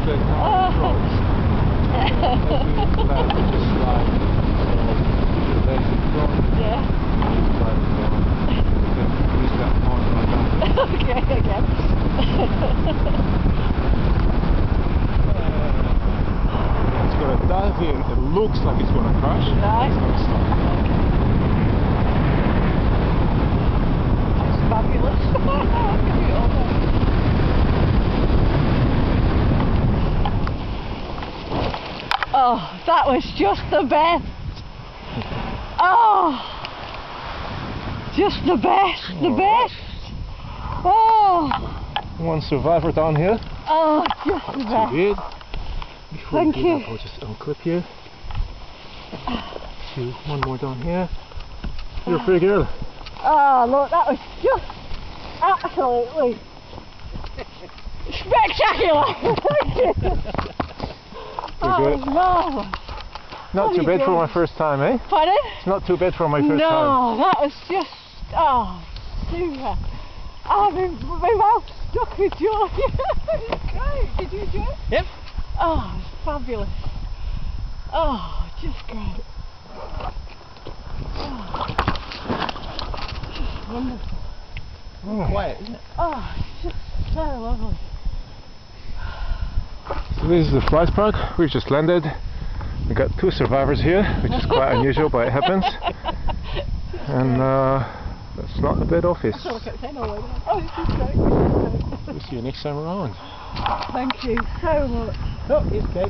straight down the road. Every lap just slide. So your legs in front. Yeah. Slide along. Then use that horn like that. Okay, again. It's going to dive in. It looks like it's going to crash. Right. It's going to stop. That's fabulous. Oh, that was just the best. Oh, just the best, the best. Oh, One survivor down here. oh, just the Too best. good. Before Thank we do you. that, I'll just unclip you. One more down here. You're a pretty girl. Oh, look, that was just absolutely spectacular. Thank you. That good. was marvellous. Not too bad for my first time, eh? Pardon? It's not too bad for my first time. No, that was just, oh, super. Oh, my mouth stuck with joy. It was great. Did you enjoy it? Yep. Oh, it's fabulous. Oh, just great. Oh, just wonderful. Quiet, isn't it? Oh, it's just so lovely. So this is the flight park. We've just landed. We got two survivors here, which is quite unusual, but it happens. And that's not a bad office. That's all I kept saying all the way down. Oh, this is great. We'll see you next time around. Thank you so much. Oh, here's Kate.